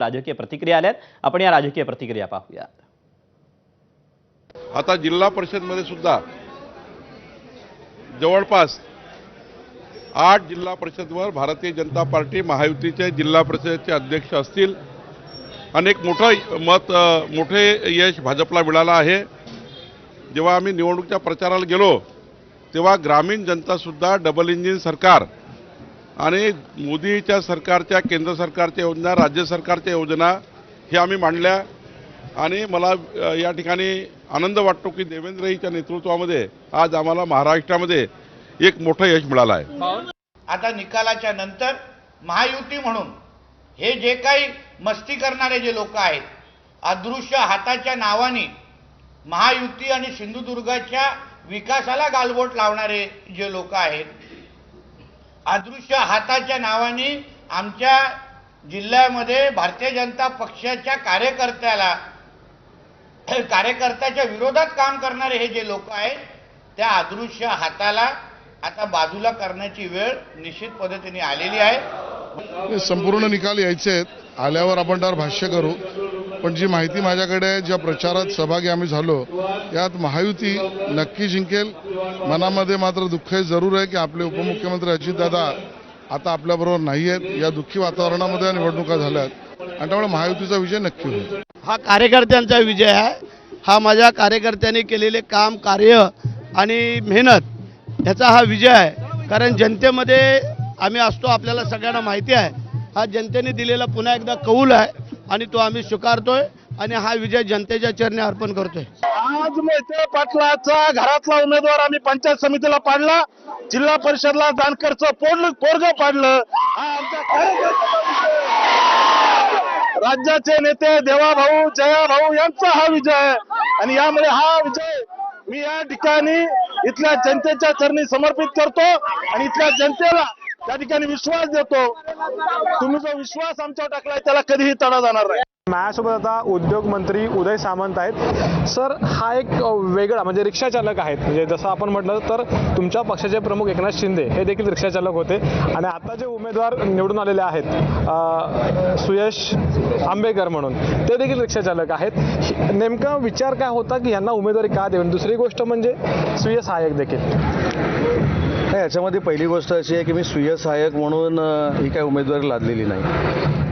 राजकीय प्रतिक्रिया आल्यात. आपण या राजकीय प्रतिक्रिया पाहूया. आता जिल्हा परिषदमध्ये सुद्धा जवळपास 8 जिल्हा परिषदवर भारतीय जनता पार्टी महायुतीचे जिल्हा परिषदेचे अध्यक्ष असतील. अनेक मोठे यश भाजपला मिळालं आहे. जेव्हा आम्ही निवडणुकीच्या प्रचाराला गेलो तेव्हा ग्रामीण जनता सुद्धा डबल इंजिन सरकार आणि मोदीच्या सरकारच्या केंद्र सरकारच्या योजना, राज्य सरकारच्या योजना हे आम्ही मांडल्या आणि मला या ठिकाणी आनंद वाटतो की देवेंद्रजीच्या नेतृत्वामध्ये आज आम्हाला महाराष्ट्रामध्ये एक मोठं यश मिळालं आहे. आता निकालाच्या नंतर महायुती म्हणून हे जे काही मस्ती करणारे जे लोक आहेत, अदृश्य हाताच्या नावाने महायुती आणि सिंधुदुर्गाच्या विकासाला गालबोट लावणारे जे लोक आहेत, अदृश्य हाताच्या नावाने आमच्या जिल्ह्यामध्ये भारतीय जनता पक्षाच्या कार्यकर्त्याच्या विरोधात काम करणारे हे जे लोक आहेत, त्या अदृश्य हाताला आता बाजूला करण्याची वेळ निश्चित पद्धतीने आलेली आहे. संपूर्ण निकाल यायचे आहेत, आल्यावर आपण त्यावर भाष्य करू. पण जी माहिती माझ्याकडे ज्या प्रचारात सहभागी आम्ही झालो यात महायुती नक्की जिंकेल. मनामध्ये मात्र दुःख जरूर आहे की आपले उपमुख्यमंत्री अजितदादा आता आपल्याबरोबर नाही आहेत. या दुःखी वातावरणामध्ये निवडणुका झाल्यात आणि त्यामुळे महायुतीचा विजय नक्की होईल. हा कार्यकर्त्यांचा विजय आहे. हा माझ्या कार्यकर्त्यांनी केलेले काम, कार्य आणि मेहनत याचा हा विजय आहे. कारण जनतेमध्ये आम्ही असतो, आपल्याला सगळ्यांना माहिती आहे. हा जनतेने दिलेला पुन्हा एकदा कौल आहे आणि तो आम्ही स्वीकारतोय आणि हा विजय जनतेच्या चरणी अर्पण करतोय. आज मोहिते पाटलाचा घरातला उमेदवार आम्ही पंचायत समितीला पाडला, जिल्हा परिषदला जानकरचं पोरग पाडलं. हा आमच्या कार्यकर्त्याचा विजय, राज्याचे नेते देवाभाऊ जयाभाऊ यांचा हा विजय आणि यामुळे हा विजय मी या ठिकाणी इथल्या जनतेच्या चरणी समर्पित करतो आणि इथल्या जनतेला त्या ठिकाणी विश्वास देतो. तुम्ही जो विश्वास आमच्यावर टाकलाय त्याला कधीही तडा जाणार नाही. माझ्यासोबत आता उद्योग मंत्री उदय सामंत आहेत. सर, हा एक वेगळा म्हणजे रिक्षा चालक आहेत. म्हणजे जसं आपण म्हटलं तर तुमच्या पक्षाचे प्रमुख एकनाथ शिंदे हे देखील रिक्षा चालक होते आणि आता जे उमेदवार निवडून आलेले आहेत सुयश आंबेकर म्हणून, ते देखील रिक्षा चालक आहेत. नेमका विचार काय होता की यांना उमेदवारी का देऊन? दुसरी गोष्ट म्हणजे स्वीय सहाय्यक देखील. याच्यामध्ये पहिली गोष्ट अशी आहे की मी स्वीय सहाय्यक म्हणून ही काही उमेदवारी लादलेली नाही.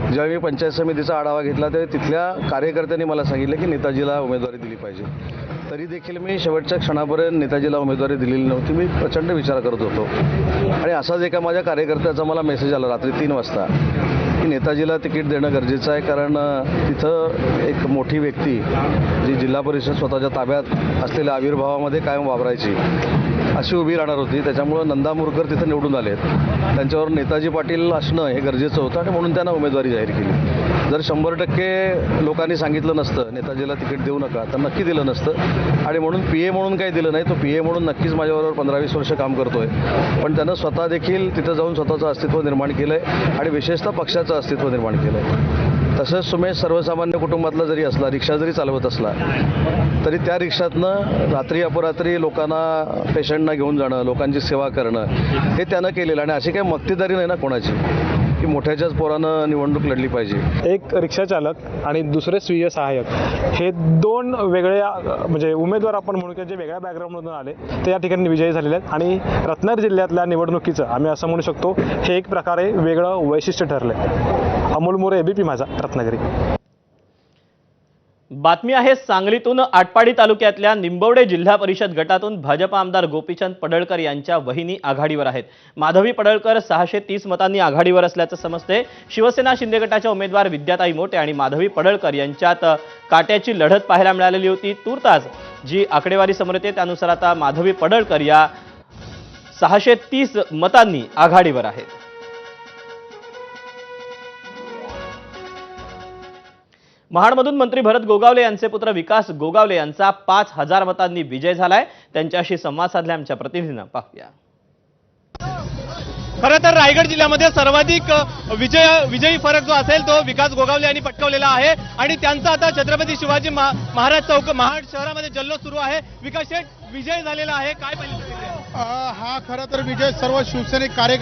जेव्हा मी पंचायत समितीचा आढावा घेतला तेव्हा तिथल्या कार्यकर्त्यांनी मला सांगितलं की नेताजीला उमेदवारी दिली पाहिजे. तरी देखील मी शेवटच्या क्षणापर्यंत नेताजीला उमेदवारी दिलेली नव्हती. मी प्रचंड विचार करत होतो आणि असाच एका माझ्या कार्यकर्त्याचा मला मेसेज आला रात्री 3 वाजता की नेताजीला तिकीट देणं गरजेचं आहे. कारण तिथं एक मोठी व्यक्ती जी जिल्हा परिषद स्वतःच्या ताब्यात असलेल्या आविर्भावामध्ये कायम वावरायची अशी उभी राहणार होती. त्याच्यामुळं नंदा मुरकर तिथं निवडून आलेत. त्यांच्यावर नेताजी पाटील असणं हे गरजेचं होतं आणि म्हणून त्यांना उमेदवारी जाहीर केली. जर 100% लोकांनी सांगितलं नसतं नेताजीला तिकीट देऊ नका तर नक्की दिलं नसतं आणि म्हणून PA म्हणून काही दिलं नाही. तो PA म्हणून नक्कीच माझ्याबरोबर 15-20 वर्ष काम करतोय. पण त्यानं स्वतः देखील तिथं जाऊन स्वतःचं अस्तित्व निर्माण केलं आहे आणि विशेषतः पक्षाचं अस्तित्व निर्माण केलं आहे. तसंच सुमेश सर्वसामान्य कुटुंबातला जरी असला, रिक्षा जरी चालवत असला तरी त्या रिक्षातनं रात्री अपरात्री लोकांना, पेशंटना घेऊन जाणं, लोकांची सेवा करणं हे त्यानं केलेलं. आणि अशी काही मक्तेदारी नाही ना कोणाची की मोठ्याच्याच पोरानं निवडणूक लढली पाहिजे. एक रिक्षा चालक आणि दुसरे स्वीय सहाय्यक हे 2 वेगळ्या म्हणजे उमेदवार आपण म्हणू की जे वेगळ्या बॅकग्राऊंडमधून आले ते या ठिकाणी विजयी झालेले आहेत आणि रत्नागिरी जिल्ह्यातल्या निवडणुकीचं आम्ही असं म्हणू शकतो हे एक प्रकारे वेगळं वैशिष्ट्य ठरलंय. अमोल मोरे, ABP माझा, रत्नागिरी. बातमी आहे सांगलीतून. आटपाडी तालुक्यातल्या निंबवडे जिल्हा परिषद गटातून भाजप आमदार गोपीचंद पडळकर यांच्या वहिनी आघाडीवर आहेत. माधवी पडळकर 630 मतांनी आघाडीवर असल्याचं समजते. शिवसेना शिंदे गटाच्या उमेदवार विद्याताई मोटे आणि माधवी पडळकर यांच्यात काट्याची लढत पाहायला मिळालेली होती. तूर्तास जी आकडेवारी समोर येते त्यानुसार आता माधवी पडळकर या 630 मतांनी आघाडीवर आहेत. महाडमधून मंत्री भरत गोगावले यांचे पुत्र विकास गोगावले यांचा 5000 मतांनी विजय झालाय. त्यांच्याशी संवाद साधला आमच्या प्रतिनिधीनं. पाहूया. खरं तर रायगड जिल्ह्यामध्ये सर्वाधिक विजयी फरक जो असेल तो विकास गोगावले यांनी पटकावलेला आहे आणि त्यांचा आता छत्रपती शिवाजी महाराज चौक महाड शहरामध्ये जल्लोष सुरू आहे. विकास शेठ, विजय झालेला आहे, काय पाहिजे? हा खरं तर विजय सर्व शिवसैनिक कार्यकर्ते